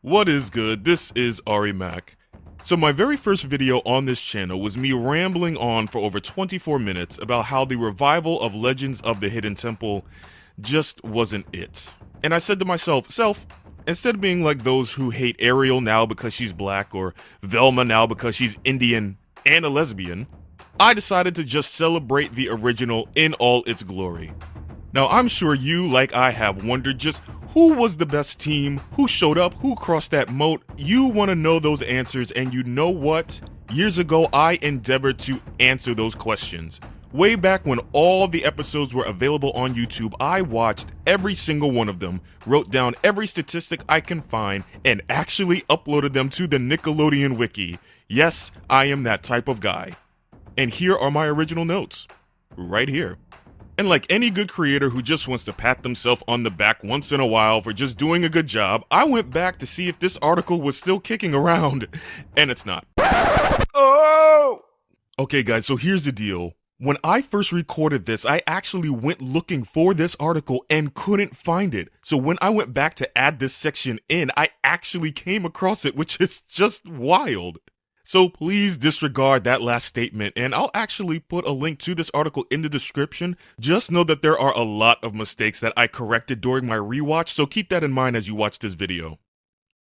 What is good? This is Ari Mac. So my very first video on this channel was me rambling on for over 24 minutes about how the revival of Legends of the Hidden Temple just wasn't it. And I said to myself, instead of being like those who hate Ariel now because she's black or Velma now because she's Indian and a lesbian, I decided to just celebrate the original in all its glory. Now I'm sure you, like I have, wondered just who was the best team, who showed up, who crossed that moat. You want to know those answers, and you know what? Years ago I endeavored to answer those questions. Way back when all the episodes were available on YouTube, I watched every single one of them, wrote down every statistic I can find, and actually uploaded them to the Nickelodeon Wiki. Yes, I am that type of guy. And here are my original notes, right here. And like any good creator who just wants to pat themselves on the back once in a while for just doing a good job, I went back to see if this article was still kicking around, and it's not. Oh! Okay guys, so here's the deal. When I first recorded this, I actually went looking for this article and couldn't find it. So when I went back to add this section in, I actually came across it, which is just wild. So please disregard that last statement, and I'll actually put a link to this article in the description. Just know that there are a lot of mistakes that I corrected during my rewatch, so keep that in mind as you watch this video.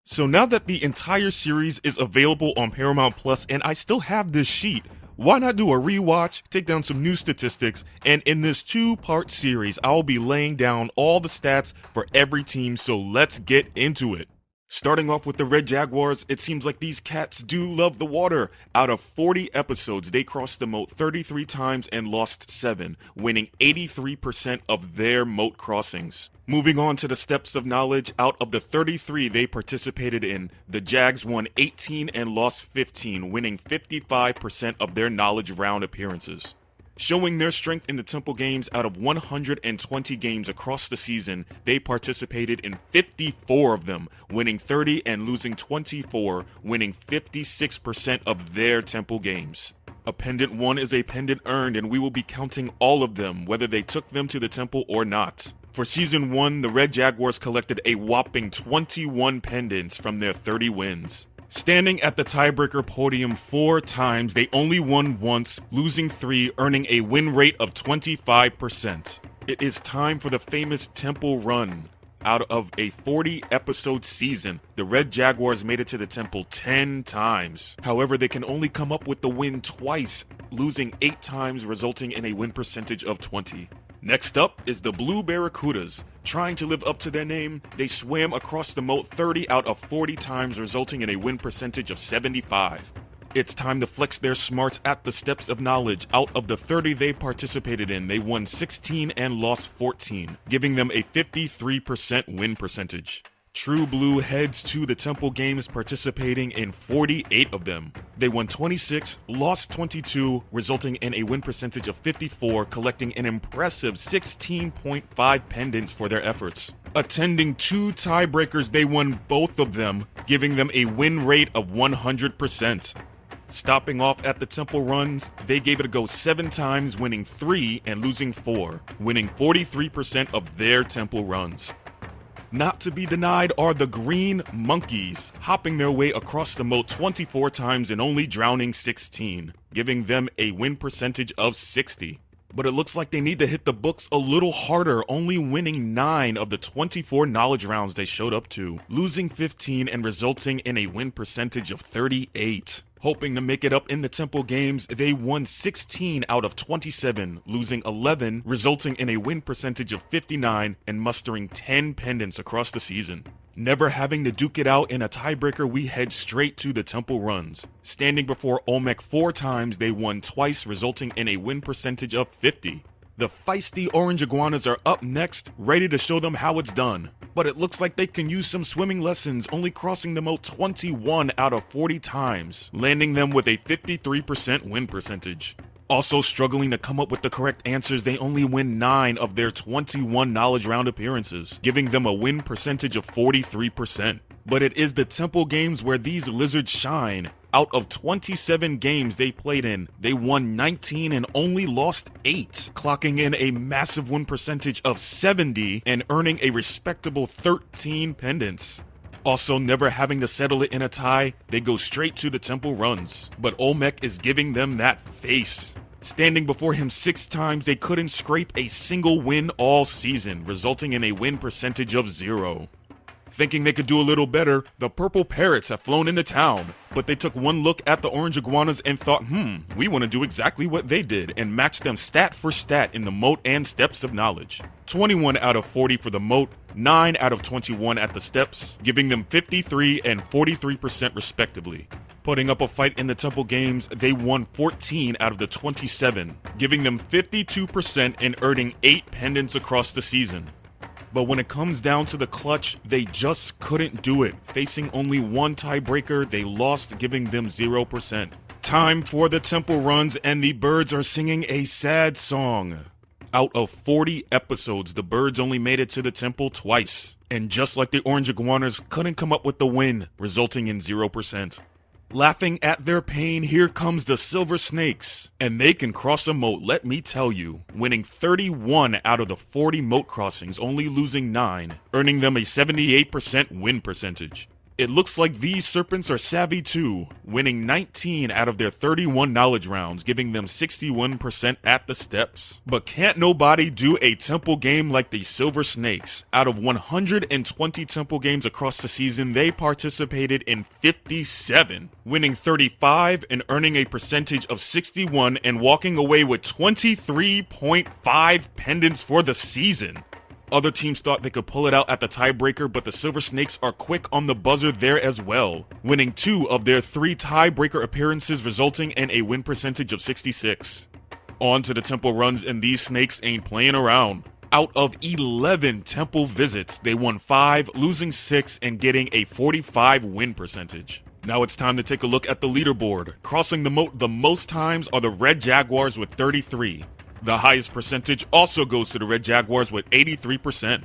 So now that the entire series is available on Paramount Plus and I still have this sheet, why not do a rewatch, take down some new statistics, and in this two-part series, I'll be laying down all the stats for every team, so let's get into it. Starting off with the Red Jaguars, it seems like these cats do love the water. Out of 40 episodes, they crossed the moat 33 times and lost 7, winning 83% of their moat crossings. Moving on to the steps of knowledge, out of the 33 they participated in, the Jags won 18 and lost 15, winning 55% of their knowledge round appearances. Showing their strength in the Temple games, out of 120 games across the season, they participated in 54 of them, winning 30 and losing 24, winning 56% of their Temple games. A pendant won is a pendant earned, and we will be counting all of them, whether they took them to the Temple or not. For Season 1, the Red Jaguars collected a whopping 21 pendants from their 30 wins. Standing at the tiebreaker podium 4 times, they only won once, losing 3, earning a win rate of 25%. It is time for the famous Temple run. Out of a 40-episode season, the Red Jaguars made it to the Temple 10 times. However, they can only come up with the win twice, losing 8 times, resulting in a win percentage of 20. Next up is the Blue Barracudas. Trying to live up to their name, they swam across the moat 30 out of 40 times, resulting in a win percentage of 75. It's time to flex their smarts at the steps of knowledge. Out of the 30 they participated in, they won 16 and lost 14, giving them a 53% win percentage. True Blue heads to the Temple games, participating in 48 of them. They won 26, lost 22, resulting in a win percentage of 54, collecting an impressive 16.5 pendants for their efforts. Attending 2 tiebreakers, they won both of them, giving them a win rate of 100%. Stopping off at the Temple runs, they gave it a go 7 times, winning 3 and losing 4, winning 43% of their Temple runs. Not to be denied are the Green Monkeys, hopping their way across the moat 24 times and only drowning 16, giving them a win percentage of 60. But it looks like they need to hit the books a little harder, only winning 9 of the 24 knowledge rounds they showed up to, losing 15 and resulting in a win percentage of 38. Hoping to make it up in the Temple games, they won 16 out of 27, losing 11, resulting in a win percentage of 59 and mustering 10 pendants across the season. Never having to duke it out in a tiebreaker, we head straight to the Temple runs. Standing before Olmec 4 times, they won twice, resulting in a win percentage of 50. The feisty orange iguanas are up next, ready to show them how it's done. But it looks like they can use some swimming lessons, only crossing the moat 21 out of 40 times, landing them with a 53% win percentage. Also struggling to come up with the correct answers, they only win 9 of their 21 knowledge round appearances, giving them a win percentage of 43%. But it is the Temple games where these lizards shine. Out of 27 games they played in, they won 19 and only lost 8, clocking in a massive win percentage of 70 and earning a respectable 13 pendants. Also, never having to settle it in a tie, they go straight to the Temple Runs. But Olmec is giving them that face. Standing before him 6 times, they couldn't scrape a single win all season, resulting in a win percentage of 0. Thinking they could do a little better, the purple Parrots have flown into town, but they took one look at the orange Iguanas and thought, we want to do exactly what they did and match them stat for stat in the Moat and Steps of Knowledge. 21 out of 40 for the Moat, 9 out of 21 at the Steps, giving them 53 and 43% respectively. Putting up a fight in the Temple games, they won 14 out of the 27, giving them 52% and earning 8 pendants across the season. But when it comes down to the clutch, they just couldn't do it. Facing only one tiebreaker, they lost, giving them 0%. Time for the Temple Runs, and the birds are singing a sad song. Out of 40 episodes, the birds only made it to the Temple twice. And just like the orange Iguanas, couldn't come up with the win, resulting in 0%. Laughing at their pain, here comes the Silver Snakes. And they can cross a moat, let me tell you, winning 31 out of the 40 moat crossings, only losing 9, earning them a 78% win percentage. It looks like these serpents are savvy too, winning 19 out of their 31 knowledge rounds, giving them 61% at the steps. But can't nobody do a temple game like the Silver Snakes. Out of 120 temple games across the season, they participated in 57, winning 35 and earning a percentage of 61 and walking away with 23.5 pendants for the season. Other teams thought they could pull it out at the tiebreaker, but the Silver Snakes are quick on the buzzer there as well, winning 2 of their 3 tiebreaker appearances, resulting in a win percentage of 66. On to the Temple Runs, and these snakes ain't playing around. Out of 11 temple visits, they won 5, losing 6, and getting a 45 win percentage. Now it's time to take a look at the leaderboard. Crossing the moat the most times are the Red Jaguars with 33. The highest percentage also goes to the Red Jaguars with 83%.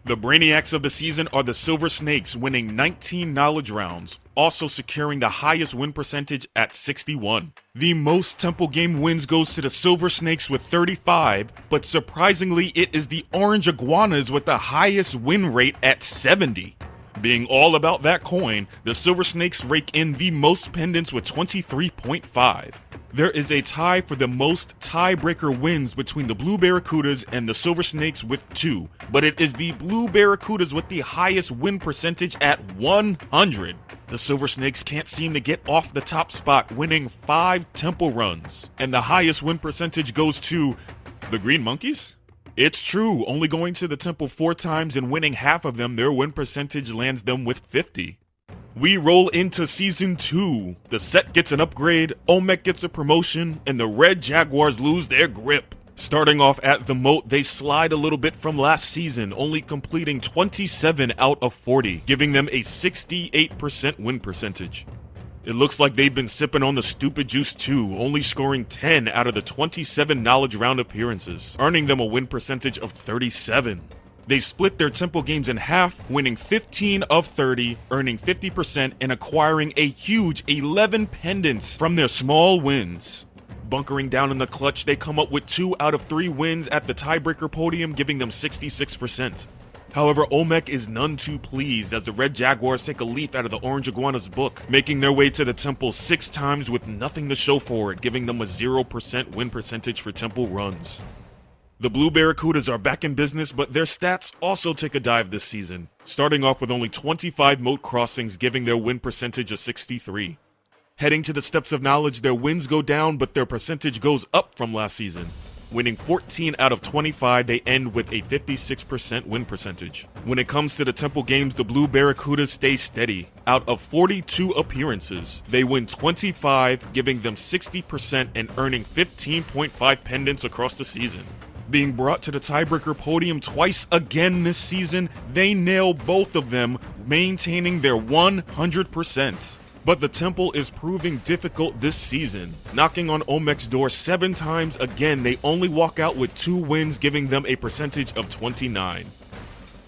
The brainiacs of the season are the Silver Snakes, winning 19 knowledge rounds, also securing the highest win percentage at 61. The most temple game wins goes to the Silver Snakes with 35, but surprisingly it is the Orange Iguanas with the highest win rate at 70. Being all about that coin, the Silver Snakes rake in the most pendants with 23.5. There is a tie for the most tiebreaker wins between the Blue Barracudas and the Silver Snakes with 2, but it is the Blue Barracudas with the highest win percentage at 100. The Silver Snakes can't seem to get off the top spot, winning 5 temple runs, and the highest win percentage goes to the Green Monkeys? It's true, only going to the temple 4 times and winning half of them, their win percentage lands them with 50. We roll into Season 2. The set gets an upgrade, Olmec gets a promotion, and the Red Jaguars lose their grip. Starting off at the moat, they slide a little bit from last season, only completing 27 out of 40, giving them a 68% win percentage. It looks like they've been sipping on the stupid juice too, only scoring 10 out of the 27 knowledge round appearances, earning them a win percentage of 37. They split their temple games in half, winning 15 of 30, earning 50% and acquiring a huge 11 pendants from their small wins. Bunkering down in the clutch, they come up with 2 out of 3 wins at the tiebreaker podium, giving them 66%. However, Olmec is none too pleased as the Red Jaguars take a leaf out of the Orange Iguanas book, making their way to the temple 6 times with nothing to show for it, giving them a 0% win percentage for temple runs. The Blue Barracudas are back in business, but their stats also take a dive this season, starting off with only 25 moat crossings, giving their win percentage of 63. Heading to the Steps of Knowledge, their wins go down, but their percentage goes up from last season. Winning 14 out of 25, they end with a 56% win percentage. When it comes to the temple games, the Blue Barracudas stay steady. Out of 42 appearances, they win 25, giving them 60% and earning 15.5 pendants across the season. Being brought to the tiebreaker podium twice again this season, they nail both of them, maintaining their 100%. But the temple is proving difficult this season. Knocking on Olmec's door 7 times again, they only walk out with 2 wins, giving them a percentage of 29.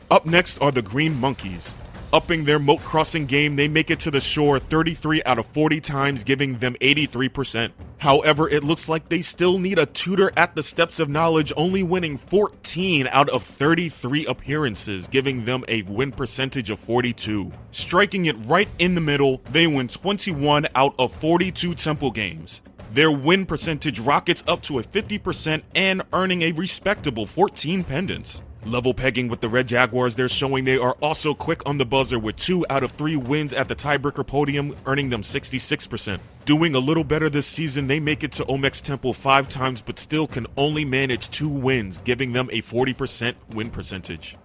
Up next are the Green Monkeys. Upping their Moat Crossing game, they make it to the shore 33 out of 40 times, giving them 83%. However, it looks like they still need a tutor at the Steps of Knowledge, only winning 14 out of 33 appearances, giving them a win percentage of 42. Striking it right in the middle, they win 21 out of 42 temple games. Their win percentage rockets up to a 50% and earning a respectable 14 pendants. Level pegging with the Red Jaguars, they're showing they are also quick on the buzzer with 2 out of 3 wins at the tiebreaker podium, earning them 66%. Doing a little better this season, they make it to Omek's Temple 5 times but still can only manage 2 wins, giving them a 40% win percentage.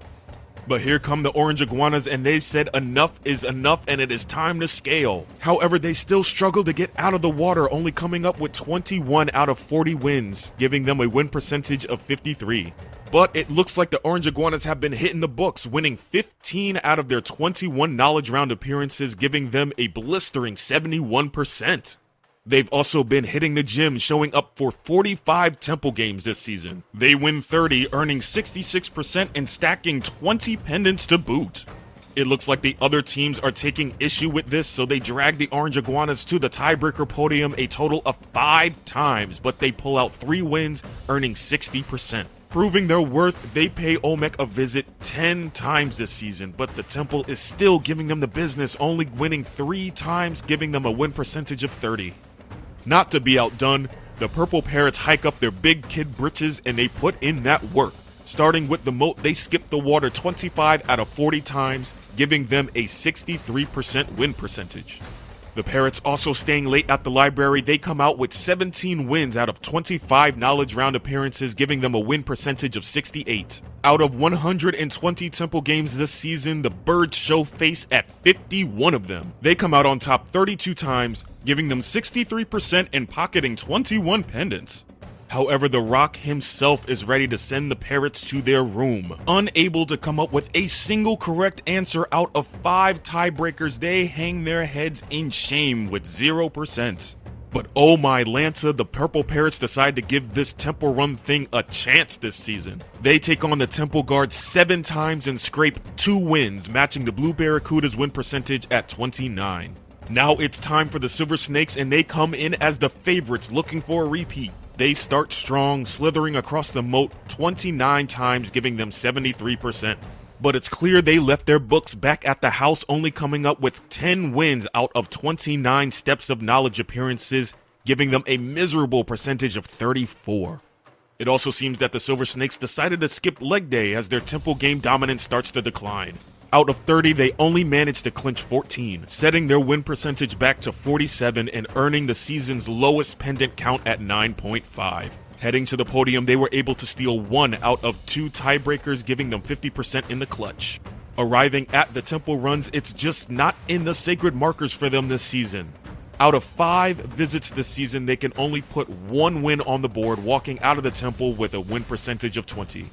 But here come the Orange Iguanas, and they said enough is enough and it is time to scale. However, they still struggle to get out of the water, only coming up with 21 out of 40 wins, giving them a win percentage of 53. But it looks like the Orange Iguanas have been hitting the books, winning 15 out of their 21 knowledge round appearances, giving them a blistering 71%. They've also been hitting the gym, showing up for 45 temple games this season. They win 30, earning 66% and stacking 20 pendants to boot. It looks like the other teams are taking issue with this, so they drag the Orange Iguanas to the tiebreaker podium a total of 5 times, but they pull out 3 wins, earning 60%. Proving their worth, they pay Omek a visit 10 times this season, but the temple is still giving them the business, only winning 3 times, giving them a win percentage of 30. Not to be outdone, the Purple Parrots hike up their big kid britches and they put in that work. Starting with the moat, they skip the water 25 out of 40 times, giving them a 63% win percentage. The Parrots also staying late at the library, they come out with 17 wins out of 25 knowledge round appearances, giving them a win percentage of 68. Out of 120 temple games this season, the Birds show face at 51 of them. They come out on top 32 times, giving them 63% and pocketing 21 pendants. However, the Rock himself is ready to send the Parrots to their room. Unable to come up with a single correct answer out of 5 tiebreakers, they hang their heads in shame with 0%. But oh my Lanta, the Purple Parrots decide to give this Temple Run thing a chance this season. They take on the Temple Guard 7 times and scrape 2 wins, matching the Blue Barracudas win percentage at 29. Now it's time for the Silver Snakes, and they come in as the favorites looking for a repeat. They start strong, slithering across the moat 29 times, giving them 73%. But it's clear they left their books back at the house, only coming up with 10 wins out of 29 Steps of Knowledge appearances, giving them a miserable percentage of 34. It also seems that the Silver Snakes decided to skip leg day as their temple game dominance starts to decline. Out of 30, they only managed to clinch 14, setting their win percentage back to 47 and earning the season's lowest pendant count at 9.5. Heading to the podium, they were able to steal 1 out of 2 tiebreakers, giving them 50% in the clutch. Arriving at the temple runs, it's just not in the sacred markers for them this season. Out of 5 visits this season, they can only put 1 win on the board, walking out of the temple with a win percentage of 20.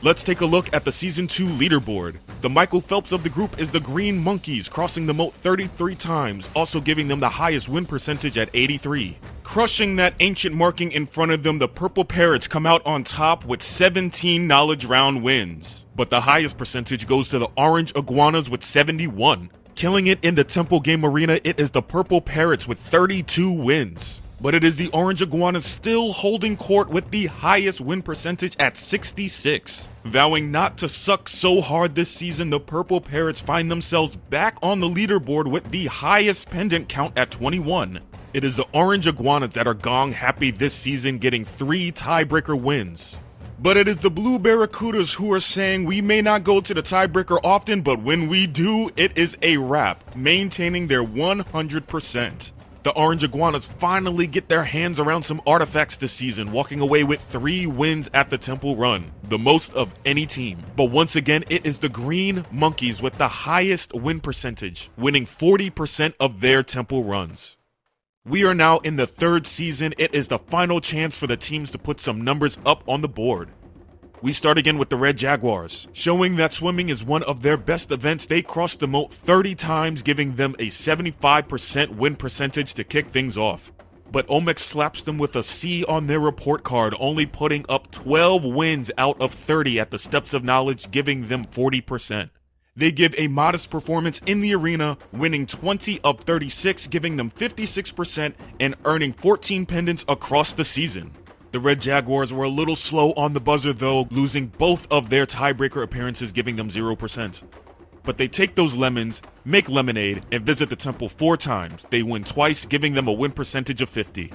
Let's take a look at the Season 2 leaderboard. The Michael Phelps of the group is the Green Monkeys, crossing the moat 33 times, also giving them the highest win percentage at 83. Crushing that ancient marking in front of them, the Purple Parrots come out on top with 17 knowledge round wins. But the highest percentage goes to the Orange Iguanas with 71. Killing it in the Temple Game Arena, it is the Purple Parrots with 32 wins. But it is the Orange Iguanas still holding court with the highest win percentage at 66. Vowing not to suck so hard this season, the Purple Parrots find themselves back on the leaderboard with the highest pendant count at 21. It is the Orange Iguanas that are gong happy this season, getting 3 tiebreaker wins. But it is the Blue Barracudas who are saying we may not go to the tiebreaker often, but when we do, it is a wrap, maintaining their 100%. The Orange Iguanas finally get their hands around some artifacts this season, walking away with 3 wins at the Temple Run, the most of any team. But once again, it is the Green Monkeys with the highest win percentage, winning 40% of their Temple Runs. We are now in the 3rd season. It is the final chance for the teams to put some numbers up on the board. We start again with the Red Jaguars. Showing that swimming is one of their best events, they cross the moat 30 times, giving them a 75% win percentage to kick things off. But Omek slaps them with a C on their report card, only putting up 12 wins out of 30 at the Steps of Knowledge, giving them 40%. They give a modest performance in the arena, winning 20 of 36, giving them 56% and earning 14 pendants across the season. The Red Jaguars were a little slow on the buzzer though, losing both of their tiebreaker appearances, giving them 0%. But they take those lemons, make lemonade, and visit the temple 4 times. They win twice, giving them a win percentage of 50.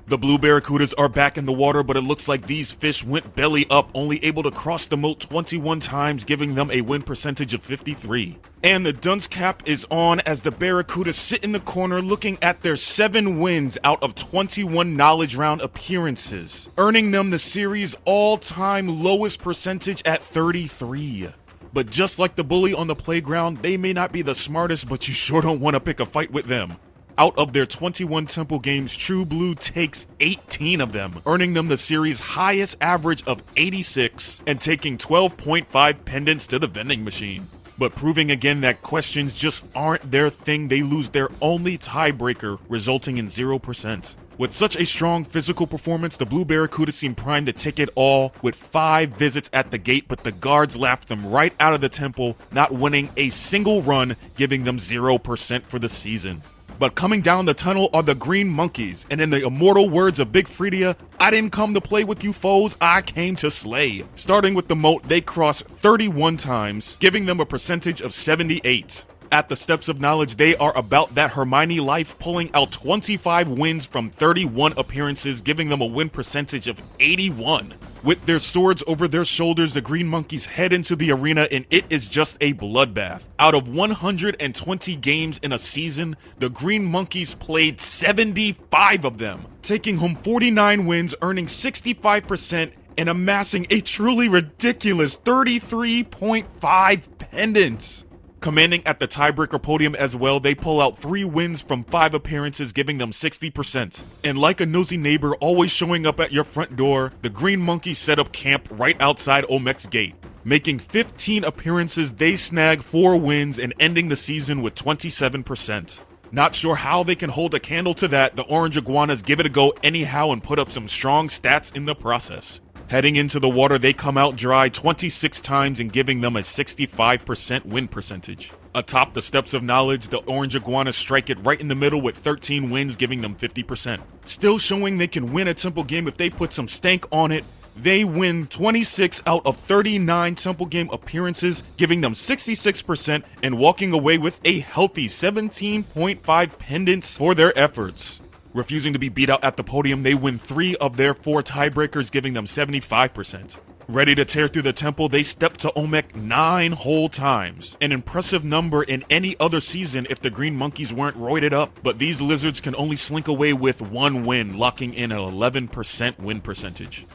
The Blue Barracudas are back in the water, but it looks like these fish went belly up, only able to cross the moat 21 times, giving them a win percentage of 53. And the dunce cap is on as the Barracudas sit in the corner looking at their 7 wins out of 21 knowledge round appearances, earning them the series all-time lowest percentage at 33. But just like the bully on the playground, they may not be the smartest, but you sure don't want to pick a fight with them. Out of their 21 temple games, True Blue takes 18 of them, earning them the series' highest average of 86 and taking 12.5 pendants to the vending machine. But proving again that questions just aren't their thing, they lose their only tiebreaker, resulting in 0%. With such a strong physical performance, the Blue Barracudas seem primed to take it all with 5 visits at the gate, but the guards laughed them right out of the temple, not winning a single run, giving them 0% for the season. But coming down the tunnel are the Green Monkeys, and in the immortal words of Big Freedia, I didn't come to play with you foes, I came to slay. Starting with the moat, they cross 31 times, giving them a percentage of 78. At the Steps of Knowledge, they are about that Hermione life, pulling out 25 wins from 31 appearances, giving them a win percentage of 81. With their swords over their shoulders, the Green Monkeys head into the arena and it is just a bloodbath. Out of 120 games in a season, the Green Monkeys played 75 of them, taking home 49 wins, earning 65%, and amassing a truly ridiculous 33.5 pendants. Commanding at the tiebreaker podium as well, they pull out 3 wins from 5 appearances, giving them 60%. And like a nosy neighbor always showing up at your front door, the Green Monkeys set up camp right outside Olmec's gate. Making 15 appearances, they snag 4 wins and ending the season with 27%. Not sure how they can hold a candle to that, the Orange Iguanas give it a go anyhow and put up some strong stats in the process. Heading into the water, they come out dry 26 times and giving them a 65% win percentage. Atop the Steps of Knowledge, the Orange Iguanas strike it right in the middle with 13 wins, giving them 50%. Still showing they can win a temple game if they put some stank on it, they win 26 out of 39 temple game appearances, giving them 66% and walking away with a healthy 17.5 pendants for their efforts. Refusing to be beat out at the podium, they win 3 of their 4 tiebreakers, giving them 75%. Ready to tear through the temple, they step to Olmec 9 whole times. An impressive number in any other season if the Green Monkeys weren't roided up, but these lizards can only slink away with 1 win, locking in an 11% win percentage.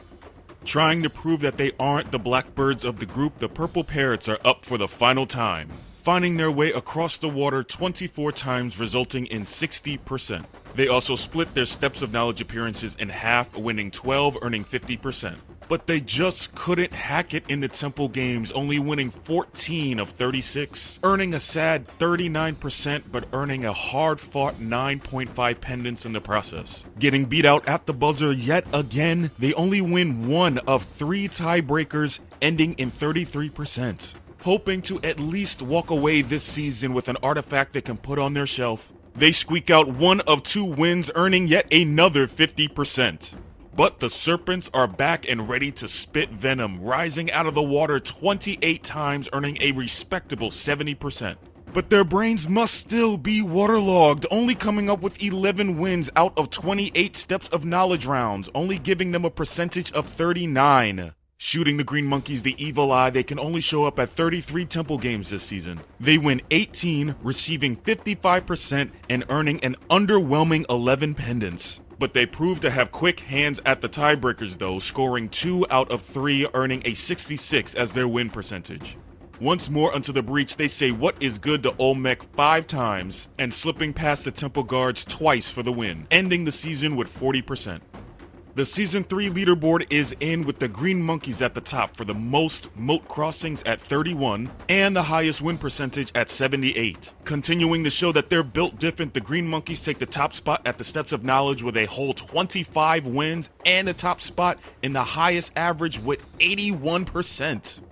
Trying to prove that they aren't the blackbirds of the group, the Purple Parrots are up for the final time, finding their way across the water 24 times, resulting in 60%. They also split their Steps of Knowledge appearances in half, winning 12, earning 50%. But they just couldn't hack it in the temple games, only winning 14 of 36, earning a sad 39%, but earning a hard-fought 9.5 pendants in the process. Getting beat out at the buzzer yet again, they only win 1 of 3 tiebreakers, ending in 33%. Hoping to at least walk away this season with an artifact they can put on their shelf, they squeak out 1 of 2 wins, earning yet another 50%. But the Serpents are back and ready to spit venom, rising out of the water 28 times, earning a respectable 70%. But their brains must still be waterlogged, only coming up with 11 wins out of 28 Steps of Knowledge rounds, only giving them a percentage of 39. Shooting the Green Monkeys the evil eye, they can only show up at 33 temple games this season. They win 18, receiving 55% and earning an underwhelming 11 pendants. But they prove to have quick hands at the tiebreakers though, scoring 2 out of 3, earning a 66 as their win percentage. Once more unto the breach, they say what is good to Olmec 5 times, and slipping past the temple guards twice for the win, ending the season with 40%. The Season 3 leaderboard is in with the Green Monkeys at the top for the most Moat Crossings at 31 and the highest win percentage at 78. Continuing to show that they're built different, the Green Monkeys take the top spot at the Steps of Knowledge with a whole 25 wins and a top spot in the highest average with 81%.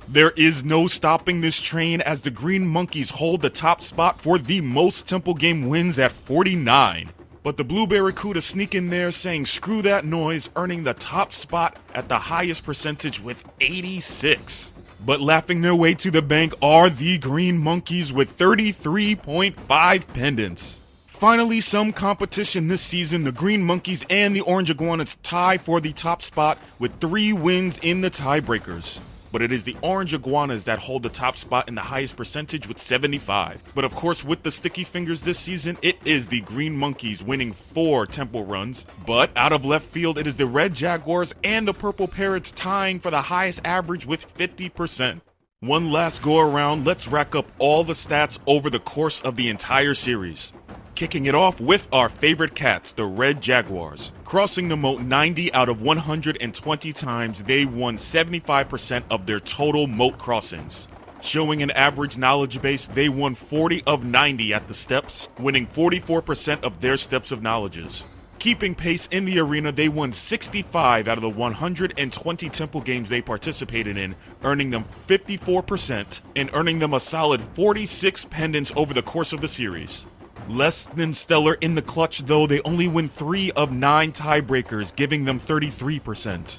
There is no stopping this train as the Green Monkeys hold the top spot for the most Temple game wins at 49. But the Blue Barracudas sneak in there saying screw that noise, earning the top spot at the highest percentage with 86. But laughing their way to the bank are the Green Monkeys with 33.5 pendants. Finally, some competition this season. The Green Monkeys and the Orange Iguanas tie for the top spot with 3 wins in the tiebreakers. But it is the Orange Iguanas that hold the top spot in the highest percentage with 75. But of course, with the sticky fingers this season, it is the Green Monkeys winning 4 Temple runs. But out of left field, it is the Red Jaguars and the Purple Parrots tying for the highest average with 50%. One last go around, let's rack up all the stats over the course of the entire series. Kicking it off with our favorite cats, the Red Jaguars. Crossing the moat 90 out of 120 times, they won 75% of their total moat crossings. Showing an average knowledge base, they won 40 of 90 at the steps, winning 44% of their steps of knowledges. Keeping pace in the arena, they won 65 out of the 120 Temple games they participated in, earning them 54% and earning them a solid 46 pendants over the course of the series. Less than stellar in the clutch though, they only win 3 of 9 tiebreakers, giving them 33%.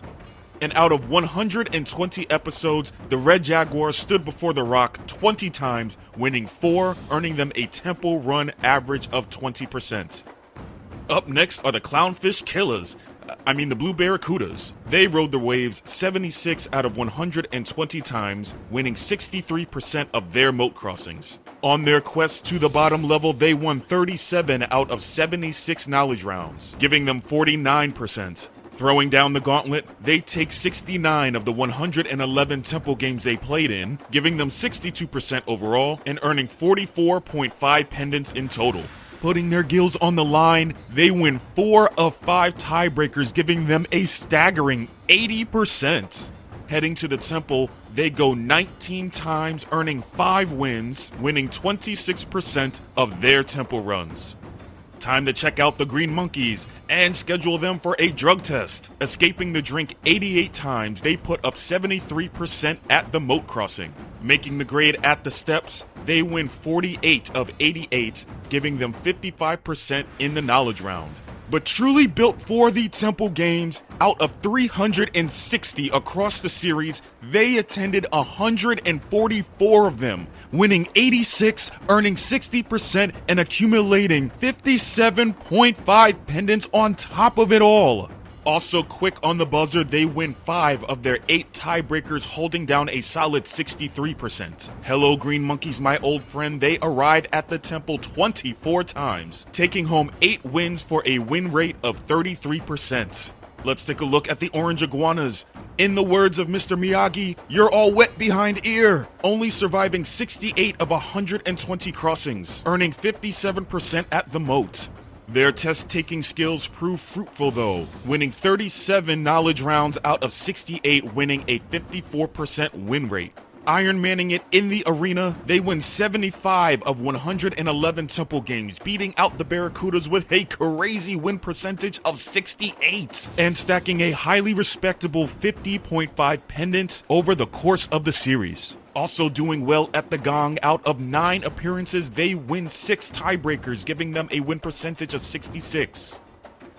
And out of 120 episodes, the Red Jaguars stood before the Rock 20 times, winning 4, earning them a Temple run average of 20%. Up next are the Clownfish Killers. The Blue Barracudas. They rode the waves 76 out of 120 times, winning 63% of their moat crossings. On their quest to the bottom level, they won 37 out of 76 knowledge rounds, giving them 49%. Throwing down the gauntlet, they take 69 of the 111 Temple games they played in, giving them 62% overall and earning 44.5 pendants in total. Putting their gills on the line, they win 4 of 5 tiebreakers, giving them a staggering 80%. Heading to the Temple, they go 19 times, earning 5 wins, winning 26% of their Temple runs. Time to check out the Green Monkeys and schedule them for a drug test. Escaping the drink 88 times, they put up 73% at the moat crossing. Making the grade at the steps, they win 48 of 88, giving them 55% in the knowledge round. But truly built for the Temple games, out of 360 across the series, they attended 144 of them, winning 86, earning 60%, and accumulating 57.5 pendants on top of it all. Also quick on the buzzer, they win 5 of their 8 tiebreakers, holding down a solid 63%. Hello Green Monkeys, my old friend, they arrive at the Temple 24 times, taking home 8 wins for a win rate of 33%. Let's take a look at the Orange Iguanas. In the words of Mr. Miyagi, you're all wet behind ear, only surviving 68 of 120 crossings, earning 57% at the moat. Their test-taking skills prove fruitful though, winning 37 knowledge rounds out of 68, winning a 54% win rate. Iron Manning it in the arena, they win 75 of 111 Temple games, beating out the Barracudas with a crazy win percentage of 68, and stacking a highly respectable 50.5 pendants over the course of the series. Also doing well at the gong, out of 9 appearances, they win 6 tiebreakers, giving them a win percentage of 66.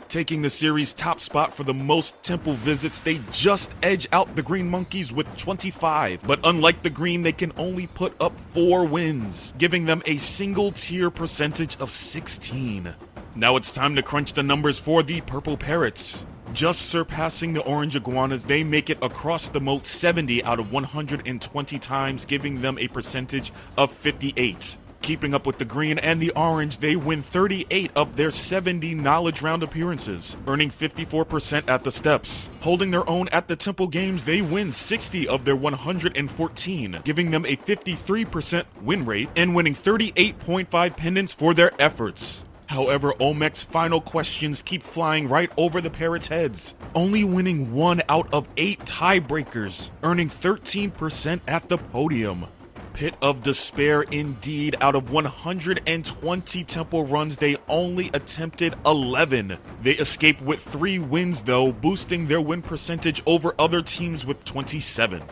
Taking the series top spot for the most Temple visits, they just edge out the Green Monkeys with 25. But unlike the Green, they can only put up 4 wins, giving them a single tier percentage of 16. Now it's time to crunch the numbers for the Purple Parrots. Just surpassing the Orange Iguanas, they make it across the moat 70 out of 120 times, giving them a percentage of 58. Keeping up with the Green and the Orange, they win 38 of their 70 knowledge round appearances, earning 54% at the steps. Holding their own at the Temple games, they win 60 of their 114, giving them a 53% win rate and winning 38.5 pendants for their efforts. However, Olmec's final questions keep flying right over the Parrots' heads, only winning 1 out of 8 tiebreakers, earning 13% at the podium. Pit of despair indeed. Out of 120 Temple runs, they only attempted 11. They escaped with 3 wins though, boosting their win percentage over other teams with 27.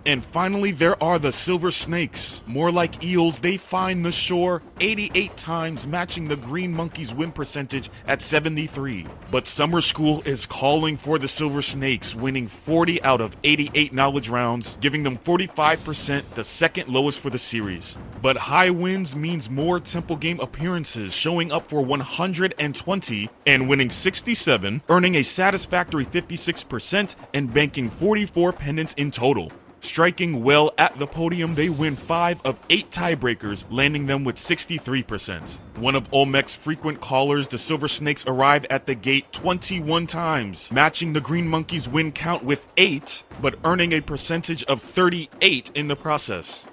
And finally, there are the silver snakes. More like eels, they find the shore 88 times, matching the green monkeys' win percentage at 73. But summer school is calling for the silver snakes, winning 40 out of 88 knowledge rounds, giving them 45%, the second lowest for the series. But high wins means more temple game appearances, showing up for 120 and winning 67, earning a satisfactory 56% and banking 44 pendants in total. Striking well at the podium, they win 5 of 8 tiebreakers, landing them with 63%. One of Olmec's frequent callers, the Silver Snakes arrive at the gate 21 times, matching the Green Monkeys' win count with 8, but earning a percentage of 38 in the process.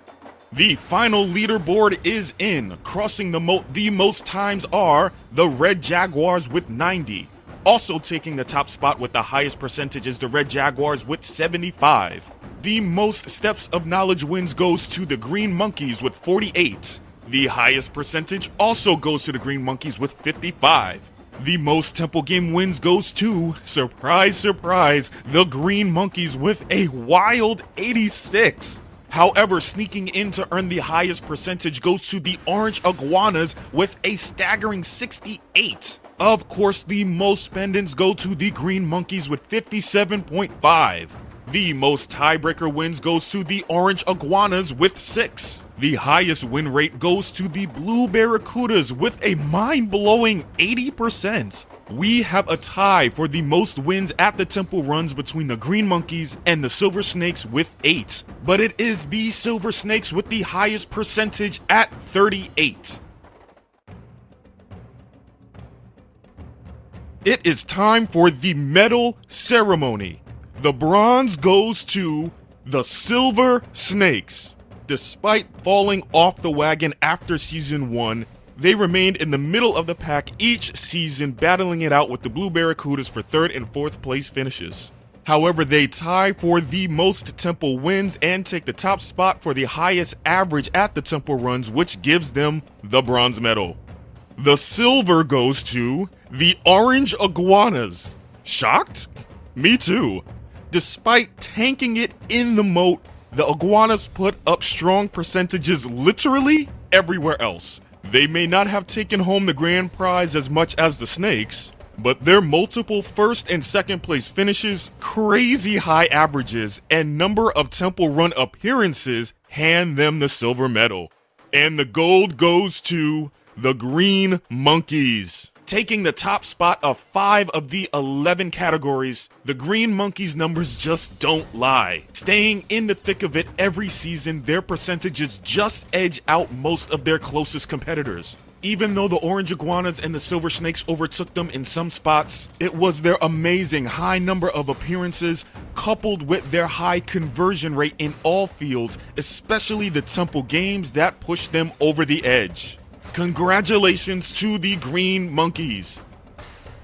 The final leaderboard is in. Crossing the moat the most times are the Red Jaguars with 90. Also taking the top spot with the highest percentage is the Red Jaguars with 75. The most steps of knowledge wins goes to the Green Monkeys with 48. The highest percentage also goes to the Green Monkeys with 55. The most temple game wins goes to, surprise, surprise, the Green Monkeys with a wild 86. However, sneaking in to earn the highest percentage goes to the Orange Iguanas with a staggering 68. Of course, the most pendants go to the Green Monkeys with 57.5. The most tiebreaker wins goes to the Orange Iguanas with 6. The highest win rate goes to the Blue Barracudas with a mind-blowing 80%. We have a tie for the most wins at the temple runs between the Green Monkeys and the Silver Snakes with 8. But it is the Silver Snakes with the highest percentage at 38. It is time for the medal ceremony. The bronze goes to the Silver Snakes. Despite falling off the wagon after season 1, they remained in the middle of the pack each season, battling it out with the Blue Barracudas for 3rd and 4th place finishes. However, they tie for the most temple wins and take the top spot for the highest average at the temple runs, which gives them the bronze medal. The silver goes to the Orange Iguanas. Shocked? Me too. Despite tanking it in the moat, the Iguanas put up strong percentages literally everywhere else. They may not have taken home the grand prize as much as the Snakes, but their multiple 1st and 2nd place finishes, crazy high averages, and number of temple run appearances hand them the silver medal. And the gold goes to the Green Monkeys. Taking the top spot of 5 of the 11 categories, the Green Monkeys' numbers just don't lie. Staying in the thick of it every season, their percentages just edge out most of their closest competitors. Even though the Orange Iguanas and the Silver Snakes overtook them in some spots, it was their amazing high number of appearances coupled with their high conversion rate in all fields, especially the temple games, that pushed them over the edge. Congratulations to the Green Monkeys.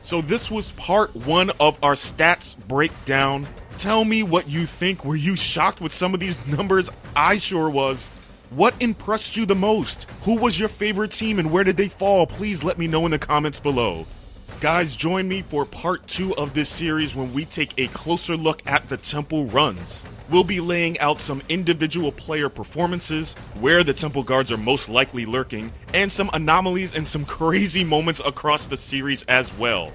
So this was part 1 of our stats breakdown. Tell me what you think. Were you shocked with some of these numbers? I sure was. What impressed you the most? Who was your favorite team and where did they fall? Please let me know in the comments below. Guys, join me for part 2 of this series when we take a closer look at the temple runs. We'll be laying out some individual player performances, where the temple guards are most likely lurking, and some anomalies and some crazy moments across the series as well.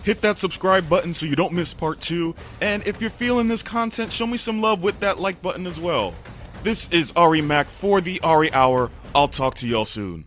Hit that subscribe button so you don't miss part 2, and if you're feeling this content, show me some love with that like button as well. This is Ari Mac for the Ari Hour. I'll talk to y'all soon.